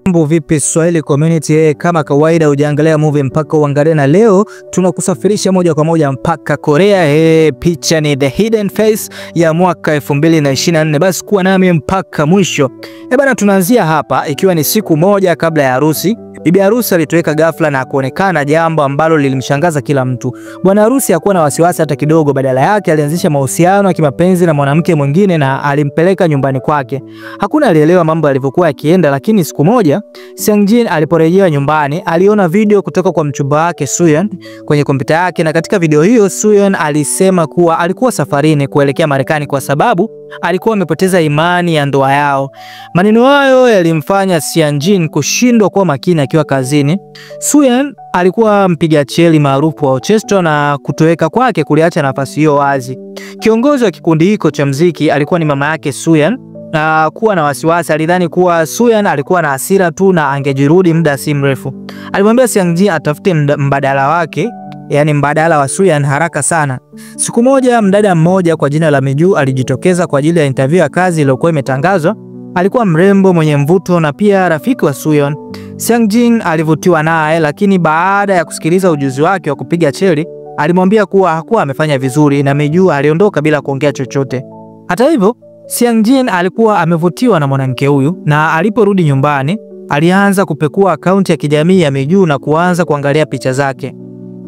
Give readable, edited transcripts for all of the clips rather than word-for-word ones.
Mambo vipi Swahili community, kama kawaida hujaangalia movie mpaka uangalie, na leo tunakusafirisha moja kwa moja mpaka Korea. Picha ni The Hidden Face ya mwaka 2024. Basi kuwa nami mpaka mwisho. Bana, tunaanzia hapa ikiwa ni siku moja kabla ya harusi. Bibi harusi alitoweka ghafla na kuonekana, jambo ambalo lilimshangaza kila mtu. Bwana harusi hakuwa na wasiwasi hata kidogo, badala yake alianzisha mahusiano ya kimapenzi na mwanamke mwingine na alimpeleka nyumbani kwake. Hakuna alielewa mambo yalivyokuwa yakienda, lakini siku moja Seung-jin aliporejea nyumbani aliona video kutoka kwa mchumba wake Soo-yeon kwenye kompyuta yake, na katika video hiyo Soo-yeon alisema kuwa alikuwa safarini kuelekea Marekani kwa sababu alikuwa amepoteza imani ya ndoa yao. Maneno hayo yalimfanya Seung-jin kushindwa kuwa makini akiwa kazini. Soo-yeon alikuwa mpiga cheli maarufu wa orchestra na kutoweka kwake kuliacha nafasi hiyo wazi. Kiongozi wa kikundi hiko cha muziki alikuwa ni mama yake Soo-yeon, na kuwa na wasiwasi. Alidhani kuwa Soo-yeon alikuwa na hasira tu na angejirudi muda si mrefu. Alimwambia Seung-jin atafute mbadala wake, yani mbadala wa Soo-yeon haraka sana. Siku moja mdada mmoja kwa jina la Miju alijitokeza kwa ajili ya interview ya kazi iliyokuwa imetangazwa. Alikuwa mrembo mwenye mvuto na pia rafiki wa Soo-yeon. Seung-jin alivutiwa naye, lakini baada ya kusikiliza ujuzi wake wa kupiga cheli, alimwambia kuwa hakuwa amefanya vizuri na Miju aliondoka bila kuongea chochote. Hata hivyo, Seung-jin alikuwa amevutiwa na mwanamke huyu, na aliporudi nyumbani alianza kupekua akaunti ya kijamii ya Miju na kuanza kuangalia picha zake.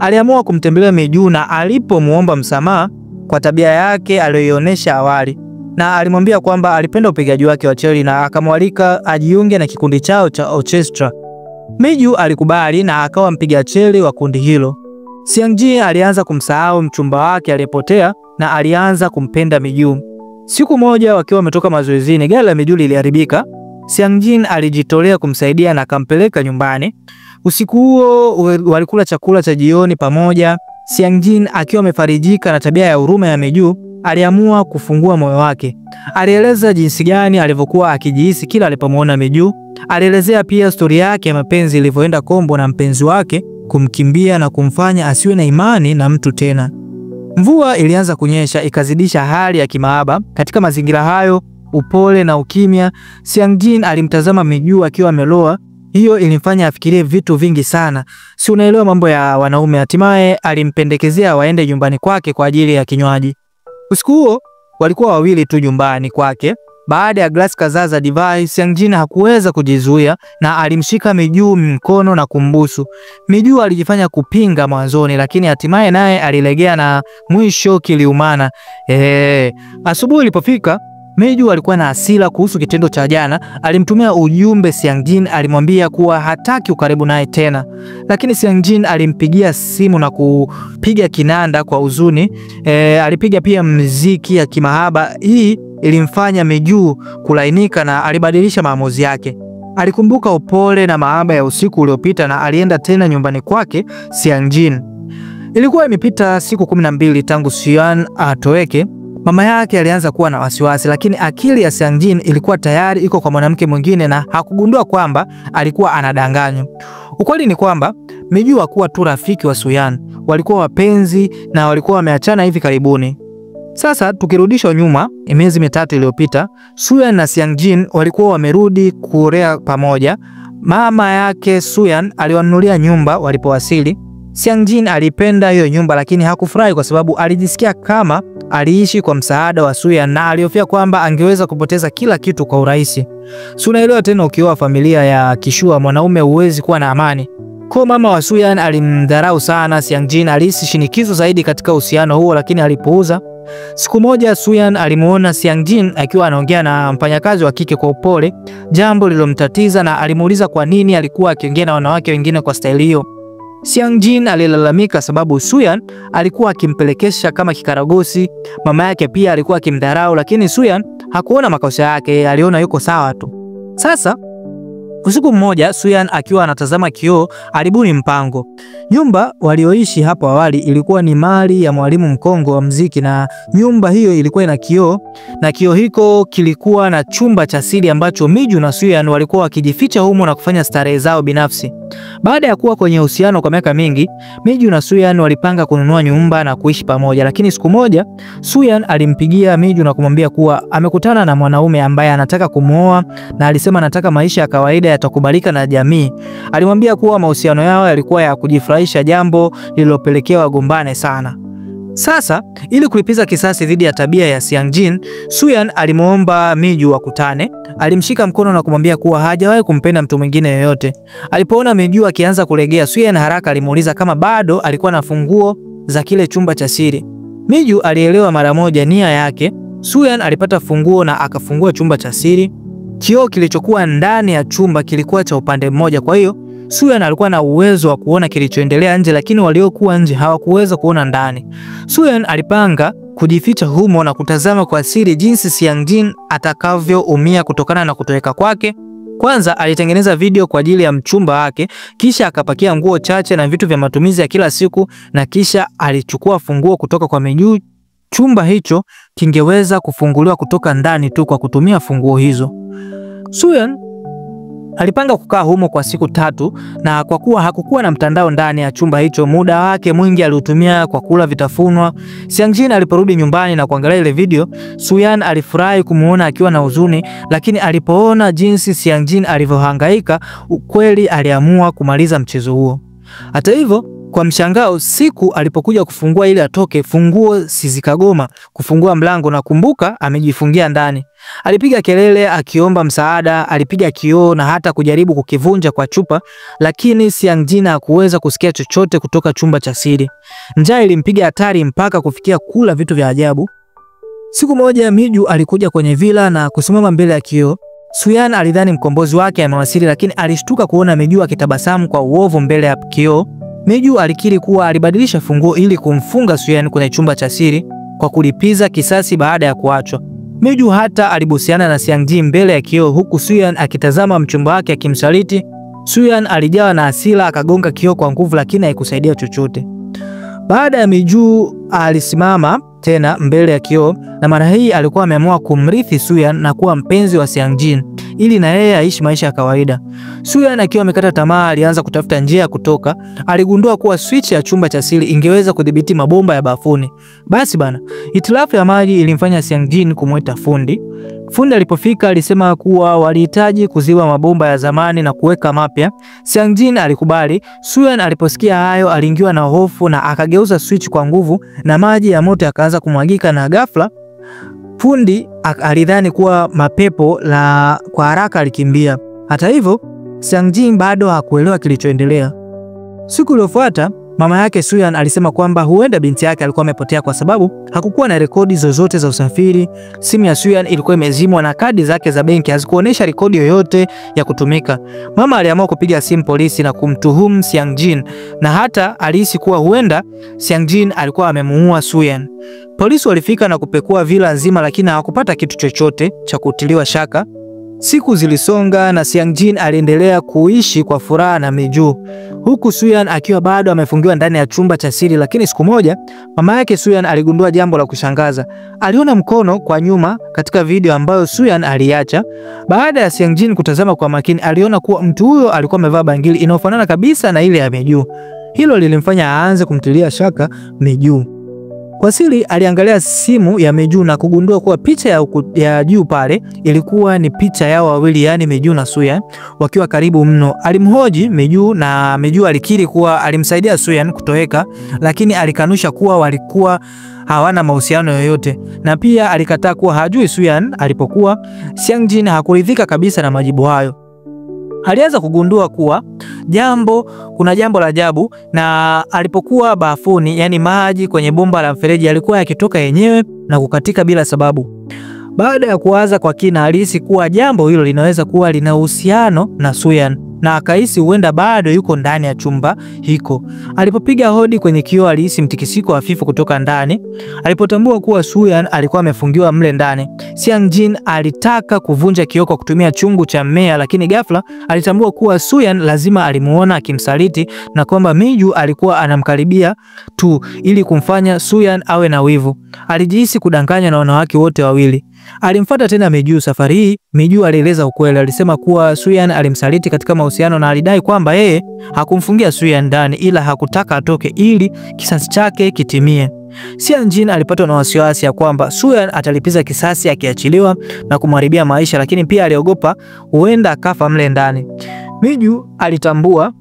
Aliamua kumtembelea Miju na alipomuomba msamaha kwa tabia yake aliyoionyesha awali, na alimwambia kwamba alipenda upigaji wake wa cheli na akamwalika ajiunge na kikundi chao cha orchestra. Miju alikubali na akawa mpiga cheli wa kundi hilo. Seung-jin alianza kumsahau mchumba wake aliyepotea na alianza kumpenda Miju. Siku moja wakiwa wametoka mazoezini, gari la Miju liliharibika. Seung-jin alijitolea kumsaidia na akampeleka nyumbani. Usiku huo walikula chakula cha jioni pamoja. Seung-jin akiwa amefarijika na tabia ya huruma ya Miju, aliamua kufungua moyo wake. Alieleza jinsi gani alivyokuwa akijihisi kila alipomuona Miju. Alielezea pia historia yake ya mapenzi ilivyoenda kombo na mpenzi wake kumkimbia na kumfanya asiwe na imani na mtu tena. Mvua ilianza kunyesha ikazidisha hali ya kimaaba. Katika mazingira hayo, upole na ukimya, Seung-jin alimtazama Miju akiwa ameloa. Hiyo ilimfanya afikirie vitu vingi sana. Si unaelewa mambo ya wanaume. Hatimaye alimpendekezea waende nyumbani kwake kwa ajili ya kinywaji. Usiku huo walikuwa wawili tu nyumbani kwake. Baada ya glasi kadhaa za divai, Seung-jin hakuweza kujizuia na alimshika Miju mkono na kumbusu. Miju alijifanya kupinga mwanzoni, lakini hatimaye naye alilegea na mwisho kiliumana. Asubuhi ilipofika, Miju alikuwa na hasira kuhusu kitendo cha jana. Alimtumia ujumbe Seung-jin, alimwambia kuwa hataki ukaribu naye tena. Lakini Seung-jin alimpigia simu na kupiga kinanda kwa huzuni. Alipiga pia muziki ya kimahaba. Hii ilimfanya Miju kulainika na alibadilisha maamuzi yake. Alikumbuka upole na mahaba ya usiku uliopita na alienda tena nyumbani kwake Seung-jin. Ilikuwa imepita siku 12 tangu Soo-yeon atoweke. Mama yake alianza kuwa na wasiwasi, lakini akili ya Seung-jin ilikuwa tayari iko kwa mwanamke mwingine na hakugundua kwamba alikuwa anadanganywa. Ukweli ni kwamba Miju hakuwa tu rafiki wa Soo-yeon, walikuwa wapenzi na walikuwa wameachana hivi karibuni. Sasa tukirudishwa nyuma, miezi mitatu iliyopita, Soo-yeon na Seung-jin walikuwa wamerudi Korea pamoja. Mama yake Soo-yeon aliwanunulia nyumba walipowasili. Seung-jin alipenda hiyo nyumba, lakini hakufurahi kwa sababu alijisikia kama aliishi kwa msaada wa Soo-yeon na alihofia kwamba angeweza kupoteza kila kitu kwa urahisi. Si unaelewa tena, ukioa familia ya kishua mwanaume huwezi kuwa na amani. Kwa mama wa Soo-yeon alimdharau sana Seung-jin. Alihisi shinikizo zaidi katika uhusiano huo, lakini alipuuza. Siku moja Soo-yeon alimuona Seung-jin akiwa anaongea na mfanyakazi wa kike kwa upole, jambo lilomtatiza, na alimuuliza kwa nini alikuwa akiongea na wanawake wengine kwa staili hiyo. Seung-jin alilalamika sababu Soo-yeon alikuwa akimpelekesha kama kikaragosi. Mama yake pia alikuwa akimdharau, lakini Soo-yeon hakuona makosa yake, aliona yuko sawa tu. Sasa usiku mmoja Soo-yeon akiwa anatazama kioo alibuni mpango. Nyumba walioishi hapo awali ilikuwa ni mali ya mwalimu mkongwe wa muziki, na nyumba hiyo ilikuwa ina kioo, na kioo hiko kilikuwa na chumba cha siri ambacho Miju na Soo-yeon walikuwa wakijificha humo na kufanya starehe zao binafsi. Baada ya kuwa kwenye uhusiano kwa miaka mingi, Miju na Soo-yeon walipanga kununua nyumba na kuishi pamoja, lakini siku moja Soo-yeon alimpigia Miju na kumwambia kuwa amekutana na mwanaume ambaye anataka kumuoa, na alisema anataka maisha ya kawaida yatakubalika na jamii. Alimwambia kuwa mahusiano yao yalikuwa ya kujifurahisha, jambo lililopelekea wagombane sana. Sasa, ili kulipiza kisasi dhidi ya tabia ya Seung-jin, Soo-yeon alimuomba Miju wakutane. Alimshika mkono na kumwambia kuwa hajawahi kumpenda mtu mwingine yoyote. Alipoona Miju akianza kulegea, Soo-yeon haraka alimuuliza kama bado alikuwa na funguo za kile chumba cha siri. Miju alielewa mara moja nia yake. Soo-yeon alipata funguo na akafungua chumba cha siri. Kioo kilichokuwa ndani ya chumba kilikuwa cha upande mmoja, kwa hiyo Soo-yeon alikuwa na uwezo wa kuona kilichoendelea nje, lakini waliokuwa nje hawakuweza kuona ndani. Soo-yeon alipanga kujificha humo na kutazama kwa siri jinsi Seung-jin atakavyoumia kutokana na kutoweka kwake. Kwanza alitengeneza video kwa ajili ya mchumba wake, kisha akapakia nguo chache na vitu vya matumizi ya kila siku, na kisha alichukua funguo kutoka kwa Miju. Chumba hicho kingeweza kufunguliwa kutoka ndani tu kwa kutumia funguo hizo. Soo-yeon alipanga kukaa humo kwa siku 3, na kwa kuwa hakukuwa na mtandao ndani ya chumba hicho, muda wake mwingi aliutumia kwa kula vitafunwa. Seung-jin aliporudi nyumbani na kuangalia ile video, Soo-yeon alifurahi kumuona akiwa na huzuni, lakini alipoona jinsi Seung-jin alivyohangaika, ukweli aliamua kumaliza mchezo huo. Hata hivyo, kwa mshangao, siku alipokuja kufungua ili atoke, funguo zikagoma kufungua mlango, na kumbuka amejifungia ndani. Alipiga kelele akiomba msaada, alipiga kioo na hata kujaribu kukivunja kwa chupa, lakini Seung-jin hakuweza kusikia chochote kutoka chumba cha siri. Njaa ilimpiga hatari mpaka kufikia kula vitu vya ajabu. Siku moja Miju alikuja kwenye vila na kusimama mbele ya kioo. Soo-yeon alidhani mkombozi wake amewasili, lakini alishtuka kuona Miju akitabasamu kwa uovu mbele ya kioo. Miju alikiri kuwa alibadilisha funguo ili kumfunga Soo-yeon kwenye chumba cha siri kwa kulipiza kisasi baada ya kuachwa. Miju hata alibusiana na Seung-jin mbele ya kioo, huku Soo-yeon akitazama mchumba wake akimsaliti. Soo-yeon alijawa na hasira, akagonga kioo kwa nguvu, lakini haikusaidia chochote. Baada ya Miju alisimama tena mbele ya kioo, na mara hii alikuwa ameamua kumrithi Soo-yeon na kuwa mpenzi wa Seung-jin ili na yeye aishi maisha ya kawaida. Soo-yeon akiwa amekata tamaa, alianza kutafuta njia ya kutoka. Aligundua kuwa switch ya chumba cha siri ingeweza kudhibiti mabomba ya bafuni. Basi bana, hitilafu ya maji ilimfanya Seung-jin kumwita fundi. Fundi alipofika alisema kuwa walihitaji kuziba mabomba ya zamani na kuweka mapya. Seung-jin alikubali. Soo-yeon aliposikia hayo aliingiwa na hofu na akageuza switch kwa nguvu, na maji ya moto yakaanza kumwagika, na ghafla fundi alidhani kuwa mapepo, la kwa haraka alikimbia. Hata hivyo, Seung-jin bado hakuelewa kilichoendelea. Siku iliyofuata, mama yake Soo-yeon alisema kwamba huenda binti yake alikuwa amepotea kwa sababu hakukuwa na rekodi zozote za usafiri. Simu ya Soo-yeon ilikuwa imezimwa na kadi zake za benki hazikuonesha rekodi yoyote ya kutumika. Mama aliamua kupiga simu polisi na kumtuhumu Seung-jin, na hata alihisi kuwa huenda Seung-jin alikuwa amemuua Soo-yeon. Polisi walifika na kupekua vila nzima, lakini hawakupata kitu chochote cha kutiliwa shaka. Siku zilisonga na Seung-jin aliendelea kuishi kwa furaha na Miju, huku Soo-yeon akiwa bado amefungiwa ndani ya chumba cha siri. Lakini siku moja mama yake Soo-yeon aligundua jambo la kushangaza. Aliona mkono kwa nyuma katika video ambayo Soo-yeon aliacha. Baada ya Seung-jin kutazama kwa makini, aliona kuwa mtu huyo alikuwa amevaa bangili inayofanana kabisa na ile ya Miju. Hilo lilimfanya aanze kumtilia shaka Miju. Kwa siri aliangalia simu ya Miju na kugundua kuwa picha ya juu pale ilikuwa ni picha yao wawili, yani Miju na Soo-yeon wakiwa karibu mno. Alimhoji Miju na Miju alikiri kuwa alimsaidia Soo-yeon kutoweka, lakini alikanusha kuwa walikuwa hawana mahusiano yoyote, na pia alikataa kuwa hajui Soo-yeon alipokuwa. Seung-jin hakuridhika kabisa na majibu hayo. Alianza kugundua kuwa kuna jambo la ajabu, na alipokuwa bafuni, yani maji kwenye bomba la mfereji yalikuwa yakitoka yenyewe na kukatika bila sababu. Baada ya kuwaza kwa kina, alihisi kuwa jambo hilo linaweza kuwa lina uhusiano na Soo-yeon, na akahisi huenda bado yuko ndani ya chumba hiko. Alipopiga hodi kwenye kioo, alihisi mtikisiko hafifu kutoka ndani. Alipotambua kuwa Soo-yeon alikuwa amefungiwa mle ndani, Seung-jin alitaka kuvunja kioo kwa kutumia chungu cha mmea, lakini ghafla alitambua kuwa Soo-yeon lazima alimuona akimsaliti na kwamba Miju alikuwa anamkaribia tu ili kumfanya Soo-yeon awe na wivu. Alijihisi kudanganywa na wanawake wote wawili. Alimfuata tena Miju. Safari hii Miju alieleza ukweli. Alisema kuwa Soo-yeon alimsaliti katika mahusiano na alidai kwamba yeye hakumfungia Soo-yeon ndani ila hakutaka atoke ili kisasi chake kitimie. Seung Jin alipatwa na wasiwasi ya kwamba Soo-yeon atalipiza kisasi akiachiliwa na kumharibia maisha, lakini pia aliogopa huenda akafa mle ndani. Miju alitambua,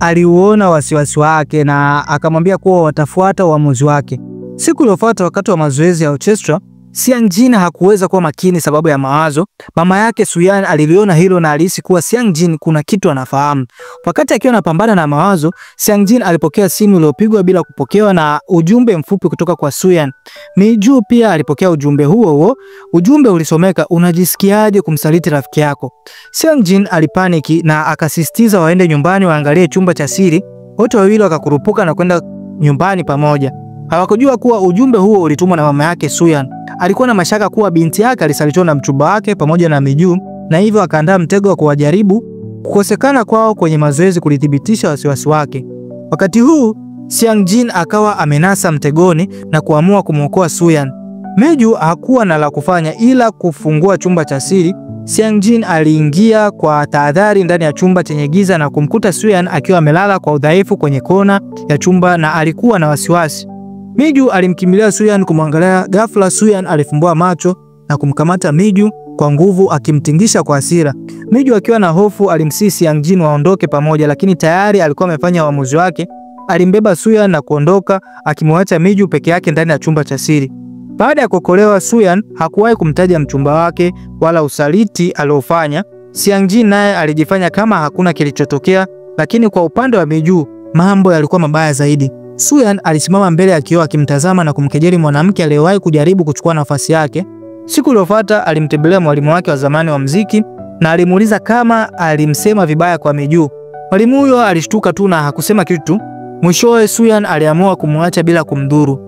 aliuona wasiwasi wake na akamwambia kuwa watafuata uamuzi wake. Siku iliyofuata wakati wa mazoezi ya orchestra, Seung Jin hakuweza kuwa makini sababu ya mawazo. Mama yake Soo-yeon aliliona hilo na alihisi kuwa Seung Jin kuna kitu anafahamu. Wakati akiwa anapambana na mawazo, Seung Jin alipokea simu iliyopigwa bila kupokewa na ujumbe mfupi kutoka kwa Soo-yeon. Miju pia alipokea ujumbe huo. Ujumbe ulisomeka, unajisikiaje kumsaliti rafiki yako? Seung Jin alipaniki na akasisitiza waende nyumbani waangalie chumba cha siri. Wote wawili wakakurupuka na kwenda nyumbani pamoja. Hawakujua kuwa ujumbe huo ulitumwa na mama yake Soo-yeon. Alikuwa na mashaka kuwa binti yake alisalitiwa na mchumba wake pamoja na Miju, na hivyo akaandaa mtego wa kuwajaribu. Kukosekana kwao kwenye mazoezi kulithibitisha wasiwasi wake. Wakati huu Seung Jin akawa amenasa mtegoni na kuamua kumwokoa Soo-yeon. Miju hakuwa na la kufanya ila kufungua chumba cha siri. Seung Jin aliingia kwa tahadhari ndani ya chumba chenye giza na kumkuta Soo-yeon akiwa amelala kwa udhaifu kwenye kona ya chumba na alikuwa na wasiwasi. Miju alimkimbilia Soo-yeon kumwangalia. Ghafla Soo-yeon alifumbua macho na kumkamata Miju kwa nguvu akimtingisha kwa hasira. Miju akiwa na hofu alimsihi Seung Jin waondoke pamoja, lakini tayari alikuwa amefanya uamuzi wake. Alimbeba Soo-yeon na kuondoka akimwacha Miju peke yake ndani ya chumba cha siri. Baada ya kuokolewa, Soo-yeon hakuwahi kumtaja mchumba wake wala usaliti aliofanya. Seung Jin naye alijifanya kama hakuna kilichotokea, lakini kwa upande wa Miju mambo yalikuwa mabaya zaidi. Soo-yeon alisimama mbele ya kioo akimtazama na kumkejeli mwanamke aliyewahi kujaribu kuchukua nafasi yake. Siku iliyofuata alimtembelea mwalimu wake wa zamani wa muziki na alimuuliza kama alimsema vibaya kwa Miju. Mwalimu huyo alishtuka tu na hakusema kitu. Mwishowe Soo-yeon aliamua kumwacha bila kumdhuru.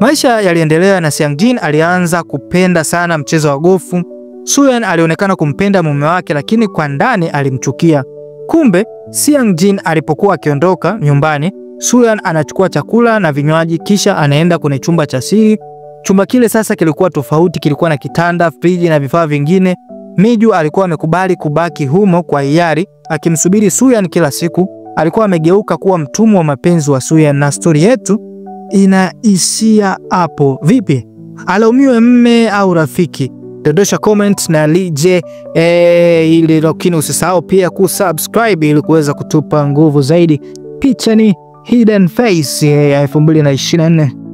Maisha yaliendelea na Seung Jin alianza kupenda sana mchezo wa gofu. Soo-yeon alionekana kumpenda mume wake, lakini kwa ndani alimchukia. Kumbe Seung Jin alipokuwa akiondoka nyumbani, Soo-yeon anachukua chakula na vinywaji kisha anaenda kwenye chumba cha siri. Chumba kile sasa kilikuwa tofauti, kilikuwa na kitanda, friji na vifaa vingine. Miju alikuwa amekubali kubaki humo kwa hiari akimsubiri Soo-yeon kila siku. Alikuwa amegeuka kuwa mtumwa wa mapenzi wa Soo-yeon na story yetu inaishia hapo. Vipi? Alaumiwe mme au rafiki? Dondosha comment na lije ili lakini usisahau pia kusubscribe ili kuweza kutupa nguvu zaidi. Picha ni Hidden Face ya 2024.